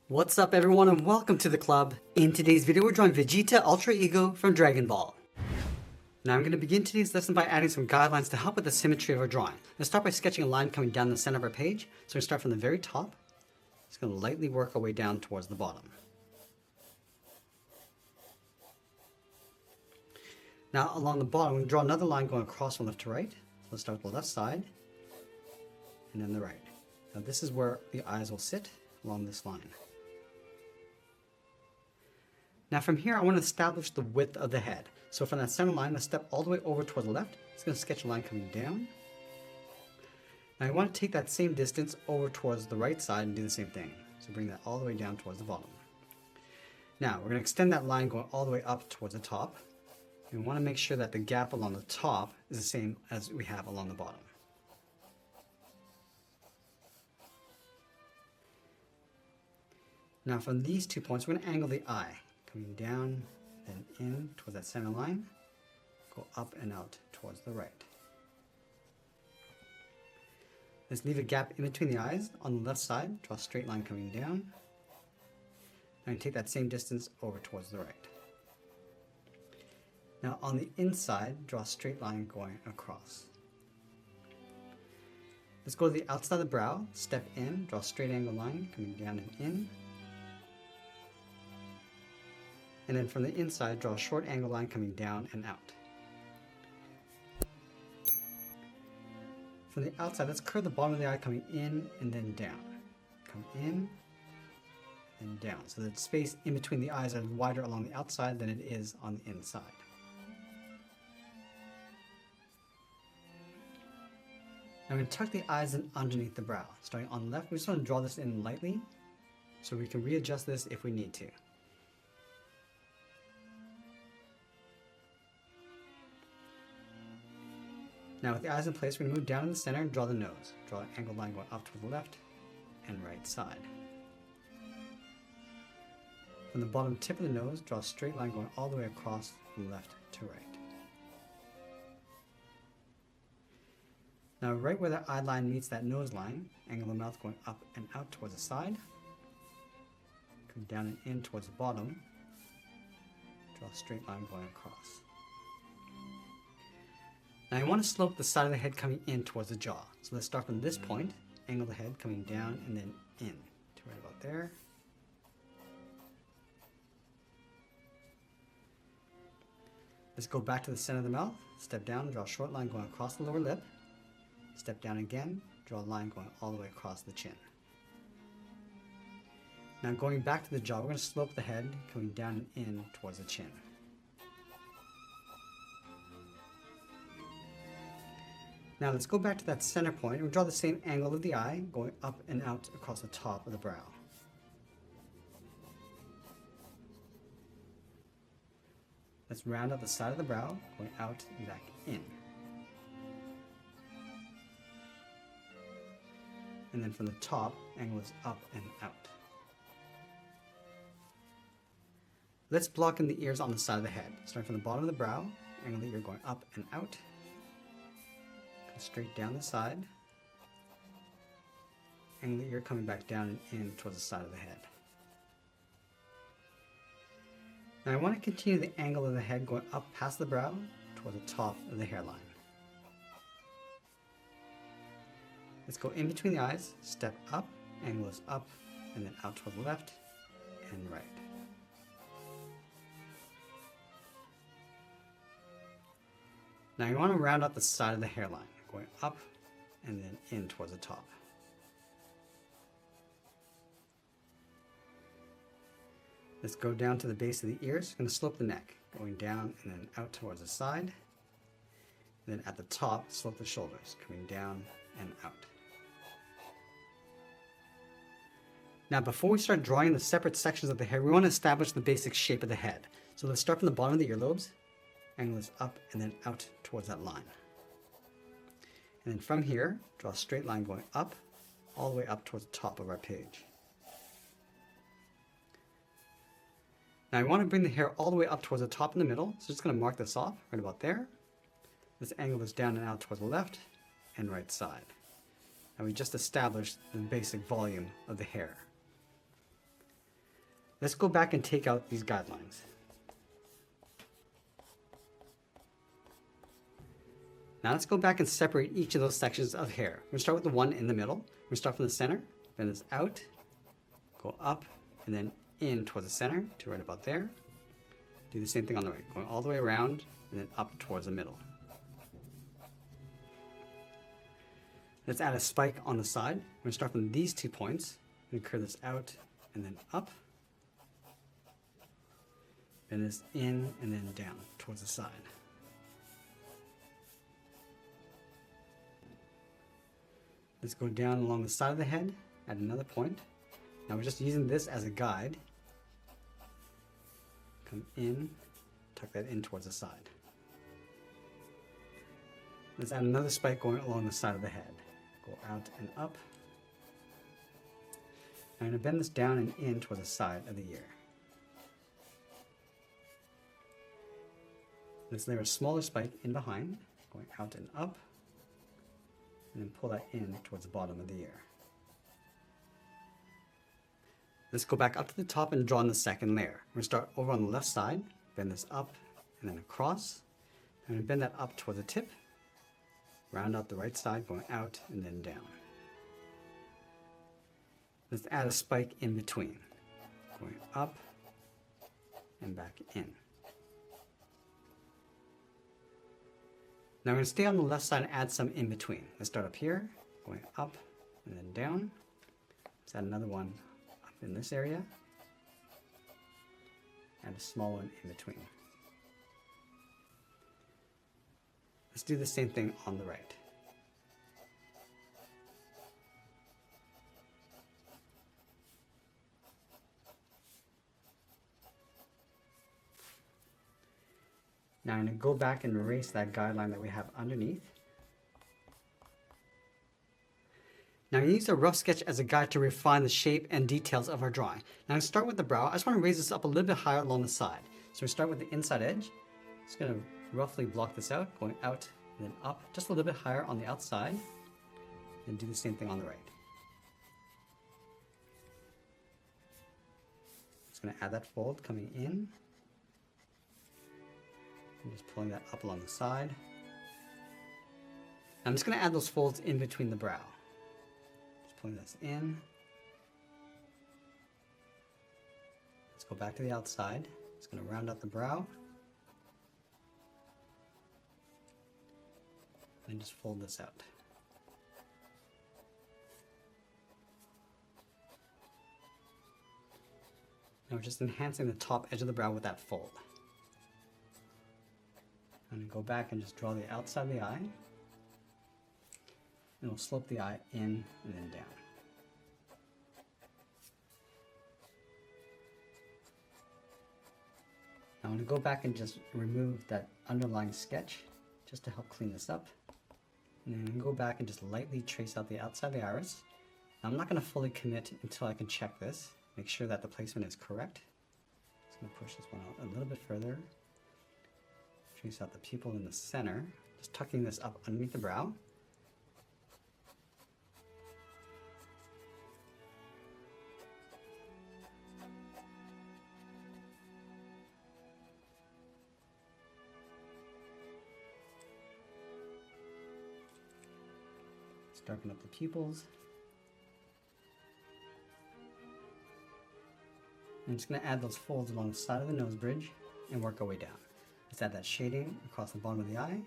What's up everyone and welcome to the club. In today's video we're drawing Vegeta Ultra Ego from Dragon Ball. Now I'm going to begin today's lesson by adding some guidelines to help with the symmetry of our drawing. Let's start by sketching a line coming down the center of our page. So we're going to start from the very top. Just going to lightly work our way down towards the bottom. Now along the bottom we're going to draw another line going across from left to right. So let's start with the left side and then the right. Now this is where the eyes will sit along this line. Now from here I want to establish the width of the head. So from that center line, let's step all the way over towards the left. It's going to sketch a line coming down. Now I want to take that same distance over towards the right side and do the same thing. So bring that all the way down towards the bottom. Now we're going to extend that line going all the way up towards the top. And we want to make sure that the gap along the top is the same as we have along the bottom. Now from these 2 points, we're going to angle the eye. Coming down and in towards that center line, go up and out towards the right. Let's leave a gap in between the eyes. On the left side, draw a straight line coming down. And take that same distance over towards the right. Now on the inside, draw a straight line going across. Let's go to the outside of the brow, step in, draw a straight angle line coming down and in. And then from the inside, draw a short angle line coming down and out. From the outside, let's curve the bottom of the eye coming in and then down. Come in and down. So the space in between the eyes are wider along the outside than it is on the inside. Now we're going to tuck the eyes in underneath the brow. Starting on the left, we just want to draw this in lightly so we can readjust this if we need to. Now with the eyes in place, we're going to move down in the center and draw the nose. Draw an angled line going up to the left and right side. From the bottom tip of the nose, draw a straight line going all the way across from left to right. Now right where the eye line meets that nose line, angle the mouth going up and out towards the side. Come down and in towards the bottom. Draw a straight line going across. Now I want to slope the side of the head coming in towards the jaw. So let's start from this point, angle the head coming down and then in to right about there. Let's go back to the center of the mouth, step down, draw a short line going across the lower lip. Step down again, draw a line going all the way across the chin. Now going back to the jaw, we're going to slope the head coming down and in towards the chin. Now let's go back to that center point and draw the same angle of the eye going up and out across the top of the brow. Let's round up the side of the brow going out and back in. And then from the top, angle is up and out. Let's block in the ears on the side of the head. Starting from the bottom of the brow, angle the ear going up and out. Straight down the side, and the ear coming back down and in towards the side of the head. Now I want to continue the angle of the head going up past the brow toward the top of the hairline. Let's go in between the eyes, step up, angle is up, and then out toward the left and right. Now you want to round up the side of the hairline, going up and then in towards the top. Let's go down to the base of the ears. I'm going to slope the neck, going down and then out towards the side. And then at the top, slope the shoulders, coming down and out. Now before we start drawing the separate sections of the hair, we want to establish the basic shape of the head. So let's start from the bottom of the earlobes, angle this up and then out towards that line. And then from here, draw a straight line going up, all the way up towards the top of our page. Now I want to bring the hair all the way up towards the top in the middle, so just going to mark this off right about there. Let's angle this down and out towards the left and right side. And we just established the basic volume of the hair. Let's go back and take out these guidelines. Now let's go back and separate each of those sections of hair. We're going to start with the one in the middle. We're going to start from the center, bend this out, go up, and then in towards the center to right about there. Do the same thing on the right, going all the way around and then up towards the middle. Let's add a spike on the side. We're going to start from these 2 points. We're going to curve this out and then up. Bend this in and then down towards the side. Let's go down along the side of the head at another point. Now we're just using this as a guide. Come in, tuck that in towards the side. Let's add another spike going along the side of the head. Go out and up. I'm going to bend this down and in towards the side of the ear. Let's layer a smaller spike in behind, going out and up, and then pull that in towards the bottom of the ear. Let's go back up to the top and draw in the second layer. We're going to start over on the left side, bend this up and then across. I'm going to bend that up toward the tip, round out the right side, going out and then down. Let's add a spike in between, going up and back in. Now we're going to stay on the left side and add some in between. Let's start up here, going up and then down. Let's add another one up in this area, and a small one in between. Let's do the same thing on the right. Now I'm going to go back and erase that guideline that we have underneath. Now we use a rough sketch as a guide to refine the shape and details of our drawing. Now I'm going to start with the brow. I just want to raise this up a little bit higher along the side. So we start with the inside edge. Just going to roughly block this out, going out and then up, just a little bit higher on the outside. And do the same thing on the right. Just going to add that fold coming in. And just pulling that up along the side. I'm just going to add those folds in between the brow. Just pulling this in. Let's go back to the outside. Just going to round out the brow. And just fold this out. Now we're just enhancing the top edge of the brow with that fold. I'm going to go back and just draw the outside of the eye. And we'll slope the eye in and then down. Now I'm going to go back and just remove that underlying sketch just to help clean this up. And then I'm going to go back and just lightly trace out the outside of the iris. Now I'm not going to fully commit until I can check this. Make sure that the placement is correct. Just going to push this one out a little bit further. Trace out the pupil in the center, just tucking this up underneath the brow. Let's darken up the pupils. I'm just going to add those folds along the side of the nose bridge and work our way down. Let's add that shading across the bottom of the eye.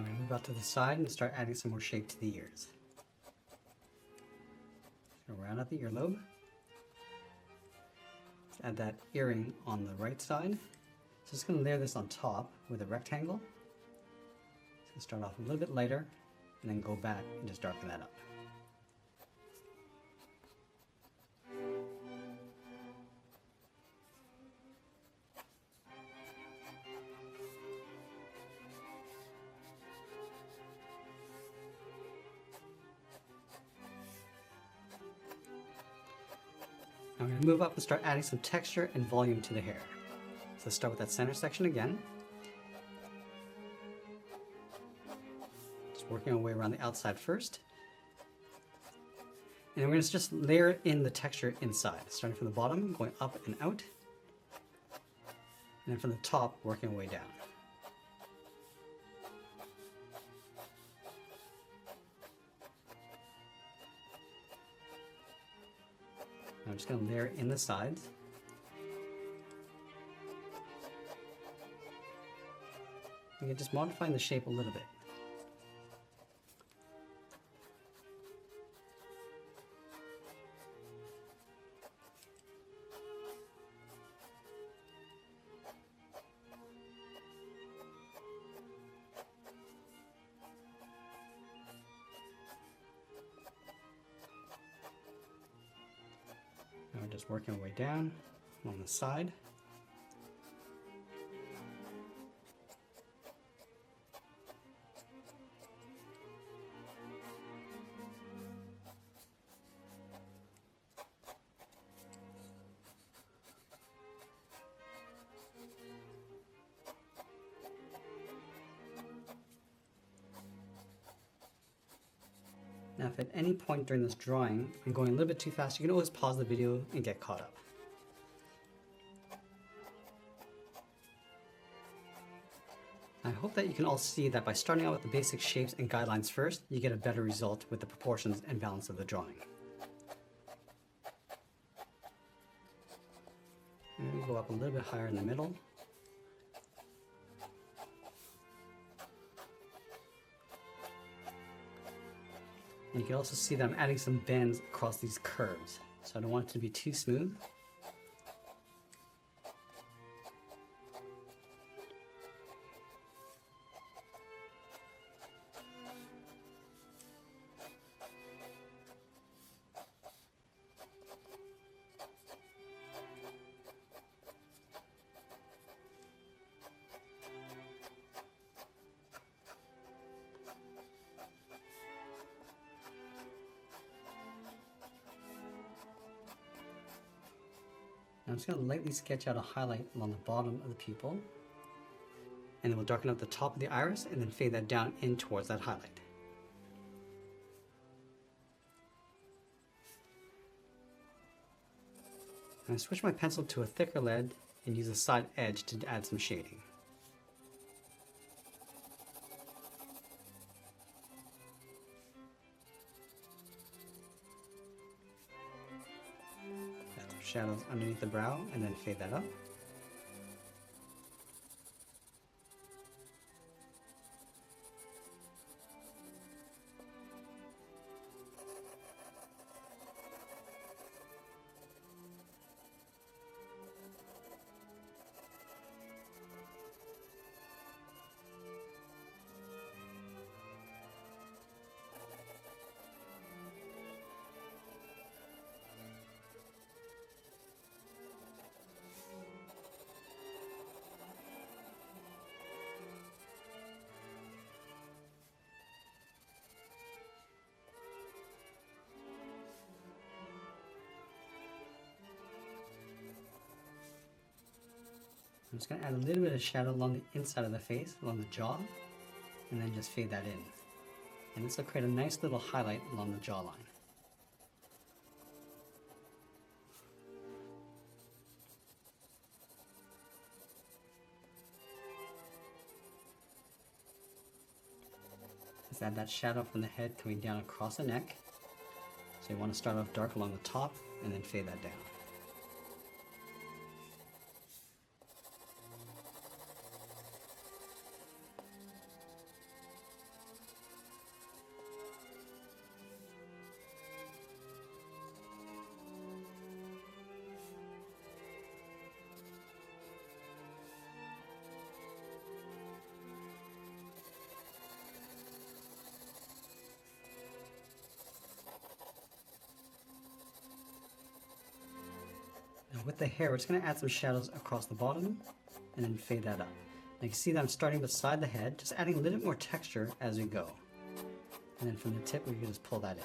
I'm going to move out to the side and start adding some more shape to the ears. Round out the earlobe. Let's add that earring on the right side. So just going to layer this on top with a rectangle. So start off a little bit lighter and then go back and just darken that up. I'm going to move up and start adding some texture and volume to the hair. So let's start with that center section again. Just working our way around the outside first. And we're going to just layer in the texture inside, starting from the bottom, going up and out. And then from the top, working our way down. I'm just going to layer in the sides. Again, just modifying the shape a little bit. Now we're just working our way down on the side. Now if at any point during this drawing I'm going a little bit too fast, you can always pause the video and get caught up. I hope that you can all see that by starting out with the basic shapes and guidelines first, you get a better result with the proportions and balance of the drawing. And we'll go up a little bit higher in the middle. And you can also see that I'm adding some bends across these curves. So I don't want it to be too smooth. I'm just going to lightly sketch out a highlight along the bottom of the pupil, and then we'll darken up the top of the iris and then fade that down in towards that highlight. And I switch my pencil to a thicker lead and use a side edge to add some shading. Shadows underneath the brow and then fade that up. I'm just going to add a little bit of shadow along the inside of the face, along the jaw, and then just fade that in. And this will create a nice little highlight along the jawline. Let's add that shadow from the head coming down across the neck. So you want to start off dark along the top and then fade that down. Now with the hair, we're just going to add some shadows across the bottom and then fade that up. Now you can see that I'm starting beside the head, just adding a little bit more texture as we go. And then from the tip, we can just pull that in.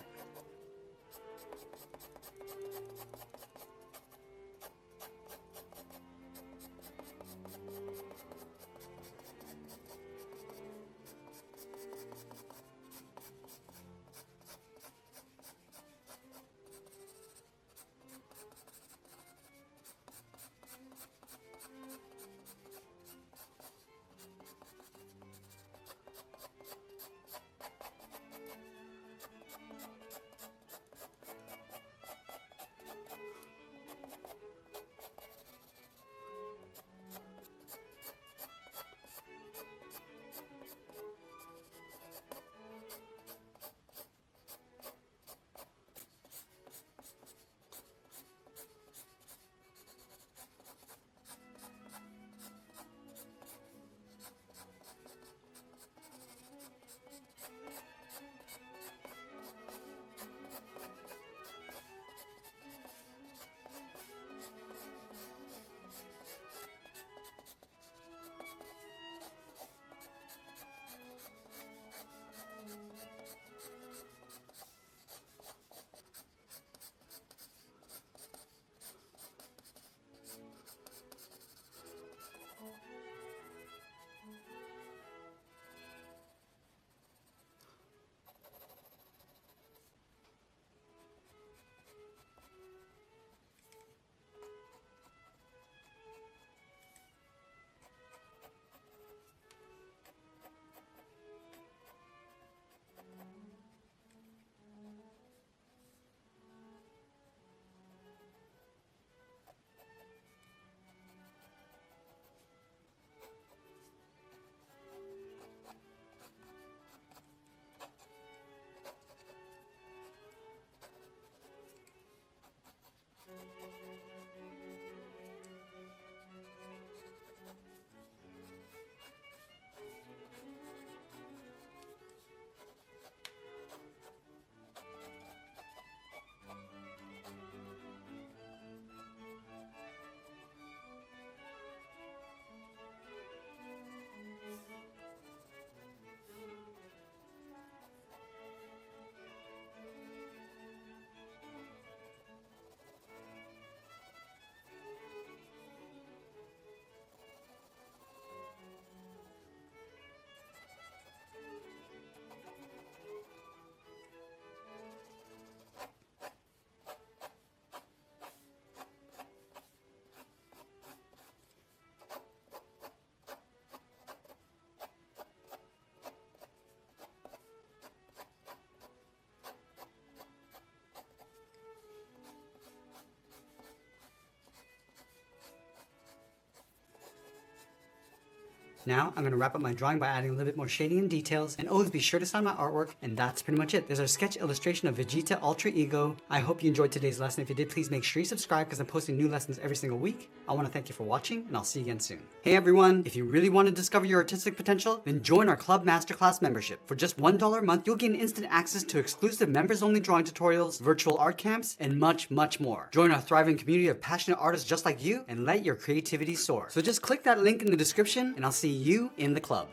Now, I'm going to wrap up my drawing by adding a little bit more shading and details, and always be sure to sign my artwork, and that's pretty much it. There's our sketch illustration of Vegeta Ultra Ego. I hope you enjoyed today's lesson. If you did, please make sure you subscribe because I'm posting new lessons every single week. I want to thank you for watching, and I'll see you again soon. Hey everyone, if you really want to discover your artistic potential, then join our Club Masterclass membership. For just $1 a month, you'll gain instant access to exclusive members-only drawing tutorials, virtual art camps, and much, much more. Join our thriving community of passionate artists just like you, and let your creativity soar. So just click that link in the description, and I'll see you in the club.